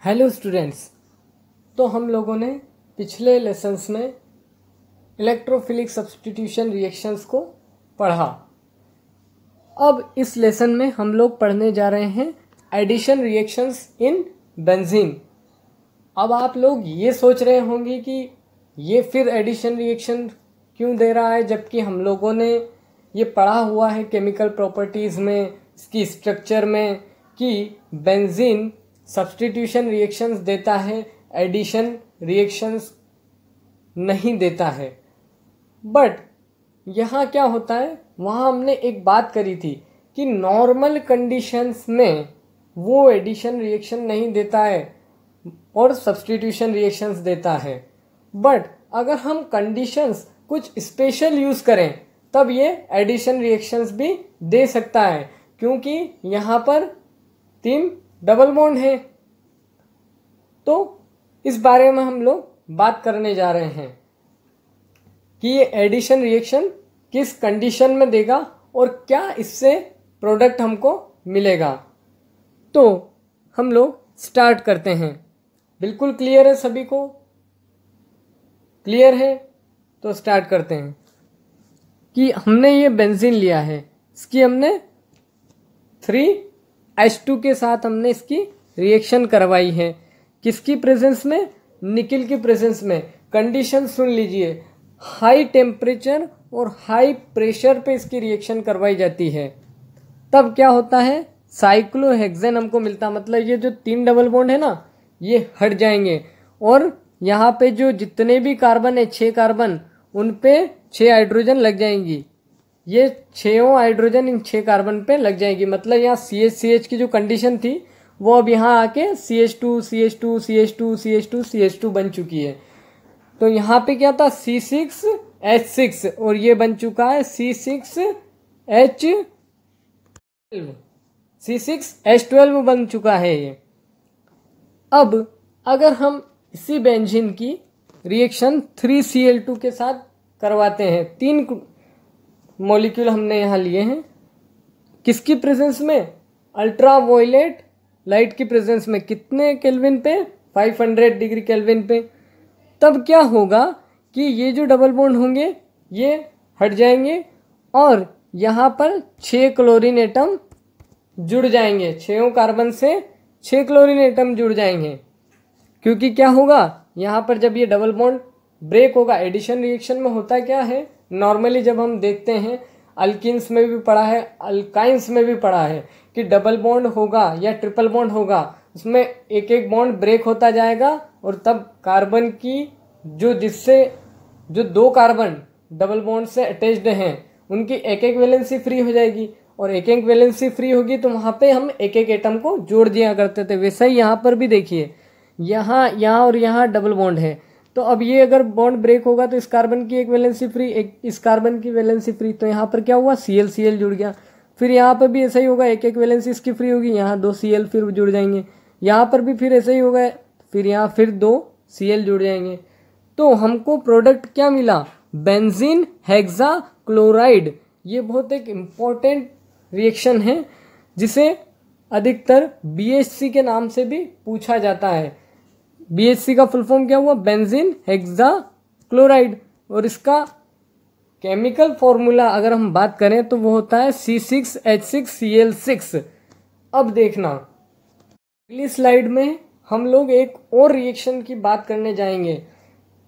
Hello students. तो हम लोगों ने पिछले लेसन्स में इलेक्ट्रोफिलिक सब्स्टिट्यूशन रिएक्शंस को पढ़ा। अब इस लेसन में हम लोग पढ़ने जा रहे हैं एडिशन रिएक्शंस इन बेंजीन। अब आप लोग ये सोच रहे होंगे कि ये फिर एडिशन रिएक्शन क्यों दे रहा है, जबकि हम लोगों ने ये पढ़ा हुआ है केमिकल प्रॉपर्टीज़ में, इसकी स्ट्रक्चर में, कि बेंजीन सब्स्टिट्यूशन रिएक्शंस देता है, एडिशन रिएक्शंस नहीं देता है। बट यहाँ क्या होता है, वहाँ हमने एक बात करी थी कि नॉर्मल कंडीशंस में वो एडिशन रिएक्शन नहीं देता है और सब्स्टिट्यूशन रिएक्शंस देता है। बट अगर हम कंडीशंस कुछ स्पेशल यूज़ करें तब ये एडिशन रिएक्शंस भी दे सकता है, क्योंकि यहाँ पर 3 डबल बॉन्ड है। तो इस बारे में हम लोग बात करने जा रहे हैं कि ये एडिशन रिएक्शन किस कंडीशन में देगा और क्या इससे प्रोडक्ट हमको मिलेगा। तो हम लोग स्टार्ट करते हैं। बिल्कुल क्लियर है, सभी को क्लियर है? तो स्टार्ट करते हैं कि हमने ये बेंजीन लिया है, इसकी हमने 3H2 के साथ हमने इसकी रिएक्शन करवाई है। किसकी प्रेजेंस में? निकिल की प्रेजेंस में। कंडीशन सुन लीजिए, हाई टेम्परेचर और हाई प्रेशर पे इसकी रिएक्शन करवाई जाती है। तब क्या होता है, साइक्लोहेक्सेन हमको मिलता, मतलब ये जो 3 डबल बॉन्ड है ना, ये हट जाएंगे और यहाँ पे जो जितने भी कार्बन है, 6 कार्बन, उन पे 6 हाइड्रोजन लग जाएंगी। ये 6 हाइड्रोजन इन 6 कार्बन पे लग जाएगी। मतलब यहाँ CH की जो कंडीशन थी वो अब यहाँ आके CH2 बन चुकी है। तो यहाँ पे क्या था, C6H6 और ये बन चुका है C6H12 बन चुका है ये। अब अगर हम इसी बेंजीन की रिएक्शन 3Cl2 के साथ करवाते हैं, 3 मॉलिक्यूल हमने यहाँ लिए हैं, किसकी प्रेजेंस में? अल्ट्रावायलेट लाइट की प्रेजेंस में। कितने केल्विन पे? 500 डिग्री केल्विन पे। तब क्या होगा कि ये जो डबल बॉन्ड होंगे ये हट जाएंगे और यहाँ पर 6 क्लोरीन एटम जुड़ जाएंगे। 6 कार्बन से 6 क्लोरीन एटम जुड़ जाएंगे, क्योंकि क्या होगा, यहाँ पर जब ये डबल बॉन्ड ब्रेक होगा, एडिशन रिएक्शन में होता क्या है, नॉर्मली जब हम देखते हैं, अल्किन्स में भी पढ़ा है, अल्काइंस में भी पढ़ा है कि डबल बॉन्ड होगा या ट्रिपल बॉन्ड होगा, उसमें एक एक बॉन्ड ब्रेक होता जाएगा और तब कार्बन की जो 2 कार्बन डबल बॉन्ड से अटैच्ड हैं उनकी एक एक वैलेंसी फ्री हो जाएगी और एक एक वैलेंसी फ्री होगी तो वहाँ पे हम एक एक एटम को जोड़ दिया करते थे। वैसा ही यहाँ पर भी देखिए, यहाँ और यहाँ डबल बॉन्ड है, तो अब ये अगर बॉन्ड ब्रेक होगा तो इस कार्बन की एक वैलेंसी फ्री, एक इस कार्बन की वैलेंसी फ्री, तो यहाँ पर क्या हुआ, Cl जुड़ गया। फिर यहाँ पर भी ऐसा ही होगा, एक एक वैलेंसी इसकी फ्री होगी, यहाँ 2 Cl फिर जुड़ जाएंगे। यहाँ पर भी फिर ऐसा ही होगा, फिर यहाँ फिर 2 Cl जुड़ जाएंगे। तो हमको प्रोडक्ट क्या मिला, बेंजीन हेक्साक्लोराइड। ये बहुत एक इम्पॉर्टेंट रिएक्शन है जिसे अधिकतर BHC के नाम से भी पूछा जाता है। BHC का फुल फॉर्म क्या हुआ, बेंजीन हेक्साक्लोराइड, और इसका केमिकल फॉर्मूला अगर हम बात करें तो वो होता है C6H6Cl6। अब देखना, अगली स्लाइड में हम लोग एक और रिएक्शन की बात करने जाएंगे।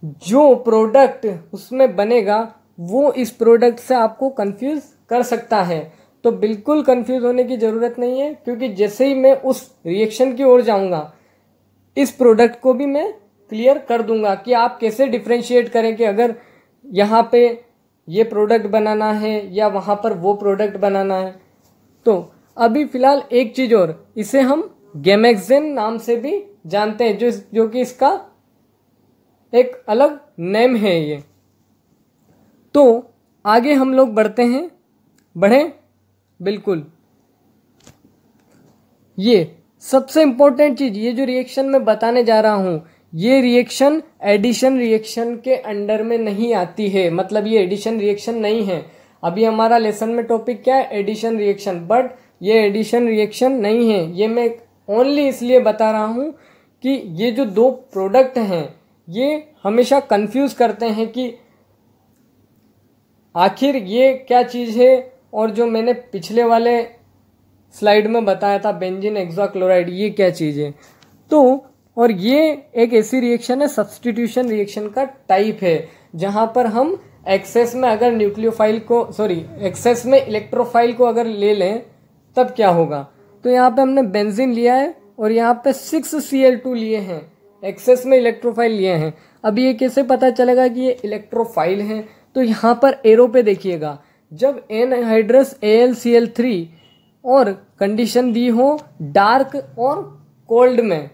जो प्रोडक्ट उसमें बनेगा वो इस प्रोडक्ट से आपको कंफ्यूज कर सकता है, तो बिल्कुल कंफ्यूज होने की ज़रूरत नहीं है, क्योंकि जैसे ही मैं उस रिएक्शन की ओर जाऊंगा इस प्रोडक्ट को भी मैं क्लियर कर दूंगा कि आप कैसे डिफ्रेंशिएट करें कि अगर यहाँ पे ये प्रोडक्ट बनाना है या वहाँ पर वो प्रोडक्ट बनाना है। तो अभी फिलहाल एक चीज़ और, इसे हम गैमेक्सेन नाम से भी जानते हैं, जो कि इसका एक अलग नेम है ये। तो आगे हम लोग बढ़ते बढ़ें बिल्कुल। ये सबसे इम्पोर्टेंट चीज़, ये जो रिएक्शन मैं बताने जा रहा हूँ, ये रिएक्शन एडिशन रिएक्शन के अंडर में नहीं आती है, मतलब ये एडिशन रिएक्शन नहीं है। अभी हमारा लेसन में टॉपिक क्या है, एडिशन रिएक्शन, बट ये एडिशन रिएक्शन नहीं है। ये मैं ओनली इसलिए बता रहा हूँ कि ये जो दो प्रोडक्ट हैं ये हमेशा कंफ्यूज करते हैं कि आखिर ये क्या चीज़ है, और जो मैंने पिछले वाले स्लाइड में बताया था बेंजीन हेक्साक्लोराइड, ये क्या चीज़ है। तो और ये एक ऐसी रिएक्शन है, सब्स्टिट्यूशन रिएक्शन का टाइप है, जहाँ पर हम एक्सेस में अगर न्यूक्लियोफाइल को एक्सेस में इलेक्ट्रोफाइल को अगर ले लें तब क्या होगा। तो यहाँ पे हमने बेंजीन लिया है और यहाँ पे 6Cl2 लिए हैं, एक्सेस में इलेक्ट्रोफाइल लिए हैं। अब ये कैसे पता चलेगा कि ये इलेक्ट्रोफाइल हैं, तो यहाँ पर एरो पे देखिएगा, जब एनहाइड्रस AlCl3 और कंडीशन दी हो डार्क और कोल्ड में,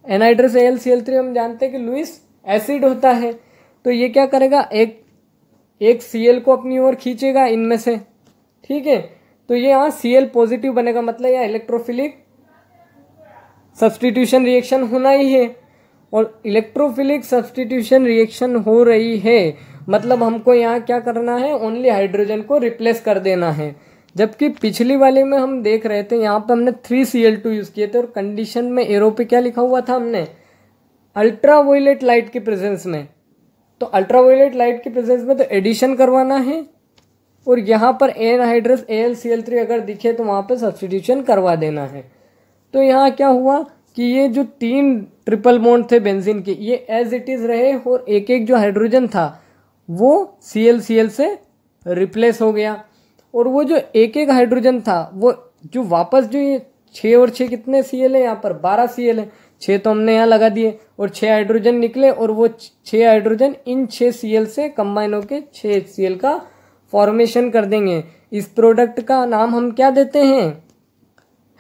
एनहाइड्रस AlCl3 हम जानते हैं कि लुईस एसिड होता है, तो ये क्या करेगा, एक Cl को अपनी ओर खींचेगा इनमें से, ठीक है। तो ये यहाँ Cl पॉजिटिव बनेगा, मतलब यहाँ इलेक्ट्रोफिलिक सब्स्टिट्यूशन रिएक्शन होना ही है। और इलेक्ट्रोफिलिक सब्स्टिट्यूशन रिएक्शन हो रही है मतलब हमको यहाँ क्या करना है, ओनली हाइड्रोजन को रिप्लेस कर देना है। जबकि पिछली वाले में हम देख रहे थे यहाँ पे हमने 3Cl2 यूज किए थे और कंडीशन में एरो पे क्या लिखा हुआ था हमने, अल्ट्रावायलेट लाइट की प्रेजेंस में। तो अल्ट्रावायलेट लाइट की प्रेजेंस में तो एडिशन करवाना है, और यहाँ पर एनहाइड्रस AlCl3 अगर दिखे तो वहाँ पे सब्स्टिट्यूशन करवा देना है। तो यहाँ क्या हुआ कि ये जो 3 ट्रिपल बॉन्ड थे बेंजीन के, ये एज इट इज रहे, और एक एक जो हाइड्रोजन था वो Cl से रिप्लेस हो गया। और वो जो एक एक हाइड्रोजन था वो जो वापस जो ये 6 और 6 कितने Cl है, यहाँ पर 12 Cl है, 6 तो हमने यहाँ लगा दिए और 6 हाइड्रोजन निकले, और वो 6 हाइड्रोजन इन 6 Cl से कंबाइन होके 6 HCl का फॉर्मेशन कर देंगे। इस प्रोडक्ट का नाम हम क्या देते हैं,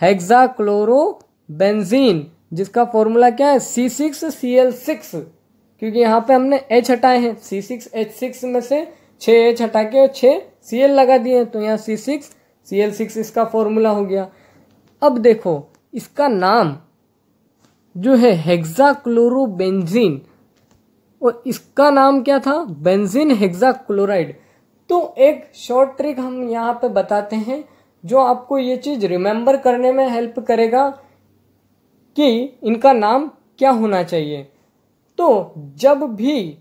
हेक्साक्लोरोबेंजीन, जिसका फॉर्मूला क्या है C6Cl6, क्योंकि यहाँ पे हमने H हटाए हैं, C6H6 में से 6H हटा के और 6 Cl लगा दिए, तो यहाँ C6Cl6 इसका फॉर्मूला हो गया। अब देखो इसका नाम जो है हेक्साक्लोरोबेंजीन, और इसका नाम क्या था, बेंजीन हेक्साक्लोराइड। तो एक शॉर्ट ट्रिक हम यहाँ पे बताते हैं जो आपको ये चीज़ रिमेंबर करने में हेल्प करेगा कि इनका नाम क्या होना चाहिए। तो जब भी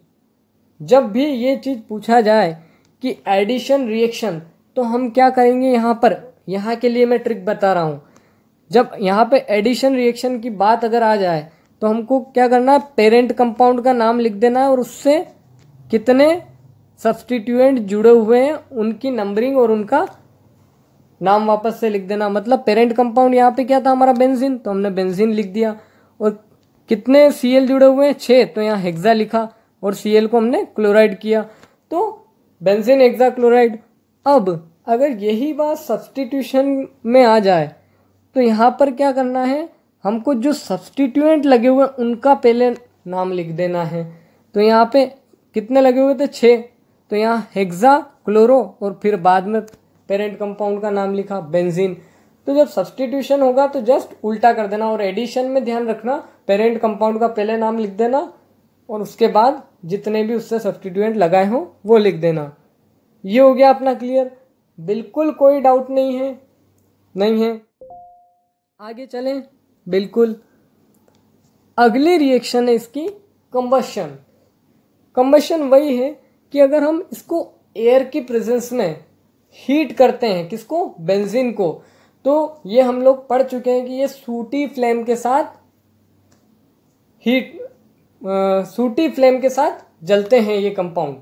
ये चीज़ पूछा जाए कि एडिशन रिएक्शन, तो हम क्या करेंगे, यहाँ के लिए मैं ट्रिक बता रहा हूँ। जब यहाँ पे एडिशन रिएक्शन की बात अगर आ जाए तो हमको क्या करना है, पेरेंट कंपाउंड का नाम लिख देना है और उससे कितने सब्स्टिट्यूएंट जुड़े हुए हैं उनकी नंबरिंग और उनका नाम वापस से लिख देना। मतलब पेरेंट कंपाउंड यहाँ पे क्या था हमारा, बेंजीन, तो हमने बेंजीन लिख दिया, और कितने Cl जुड़े हुए हैं 6, तो यहाँ हेक्सा लिखा और Cl को हमने क्लोराइड किया, तो बेंजीन हेक्साक्लोराइड। अब अगर यही बात सब्स्टिट्यूशन में आ जाए तो यहाँ पर क्या करना है, हमको जो सब्स्टिट्यूएंट लगे हुए उनका पहले नाम लिख देना है। तो यहाँ पे कितने लगे हुए थे, 6, तो यहाँ हेक्सा क्लोरो और फिर बाद में पेरेंट कंपाउंड का नाम लिखा बेंजीन। तो जब सब्स्टिट्यूशन होगा तो जस्ट उल्टा कर देना, और एडिशन में ध्यान रखना पेरेंट कंपाउंड का पहले नाम लिख देना और उसके बाद जितने भी उससे सब्स्टिट्यूएंट लगाए हो वो लिख देना। ये हो गया अपना क्लियर, बिल्कुल कोई डाउट नहीं है। आगे चलें, बिल्कुल अगली रिएक्शन है इसकी कंबशन वही है कि अगर हम इसको एयर की प्रेजेंस में हीट करते हैं, किसको, बेंजीन को, तो ये हम लोग पढ़ चुके हैं कि ये सूटी फ्लेम के साथ जलते हैं ये कंपाउंड।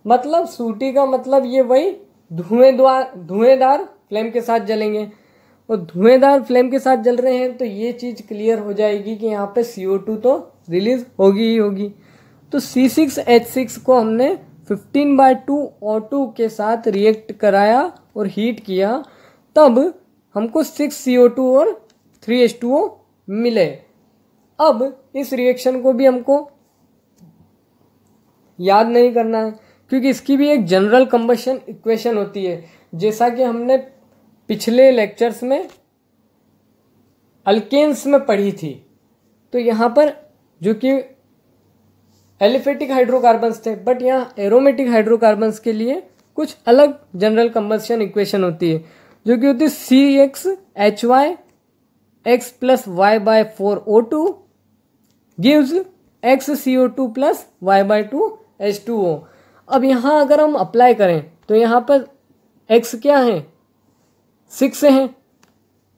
मतलब सूटी का मतलब ये वही धुएंदार फ्लेम के साथ जलेंगे, और धुएंदार फ्लेम के साथ जल रहे हैं तो ये चीज़ क्लियर हो जाएगी कि यहाँ पे CO2 तो रिलीज होगी ही होगी। तो C6H6 को हमने 15/2 O2 के साथ रिएक्ट कराया और हीट किया, तब हमको 6 CO2 और 3 H2O मिले। अब इस रिएक्शन को भी हमको याद नहीं करना है क्योंकि इसकी भी एक जनरल कंबशन इक्वेशन होती है, जैसा कि हमने पिछले लेक्चर्स में अल्केन्स में पढ़ी थी। तो यहाँ पर जो कि एलिफेटिक हाइड्रोकार्बन्स थे, बट यहाँ एरोमेटिक हाइड्रोकार्बन्स के लिए कुछ अलग जनरल कंबशन इक्वेशन होती है, जो कि होती है CXHY X + Y/4 O2 gives XCO2 plus Y/2H2O। अब यहाँ अगर हम अप्लाई करें तो यहाँ पर X क्या है, 6 है।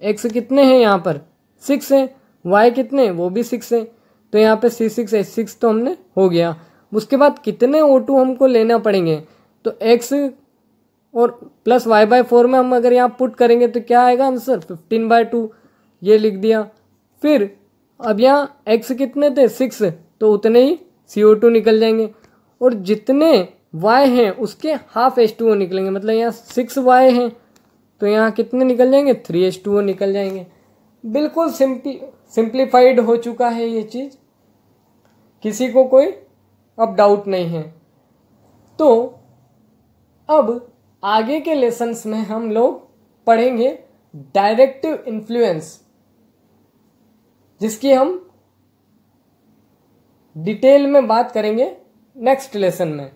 X कितने हैं यहाँ पर, 6 है। Y कितने, वो भी 6 है। तो यहाँ पे C6H6 तो हमने हो गया। उसके बाद कितने O2 हमको लेना पड़ेंगे, तो X और प्लस Y/4 में हम अगर यहाँ पुट करेंगे तो क्या आएगा आंसर, 15/2, ये लिख दिया। फिर अब यहाँ X कितने थे, 6, तो उतने ही CO2 निकल जाएंगे। और जितने Y हैं उसके हाफ H2O निकलेंगे, मतलब यहाँ 6Y हैं तो यहाँ कितने निकल जाएंगे, 3H2O निकल जाएंगे। बिल्कुल सिंप्लीफाइड हो चुका है ये चीज़, किसी को कोई अब डाउट नहीं है। तो अब आगे के लेसन्स में हम लोग पढ़ेंगे डायरेक्टिव इन्फ्लुएंस, जिसकी हम डिटेल में बात करेंगे नेक्स्ट लेसन में।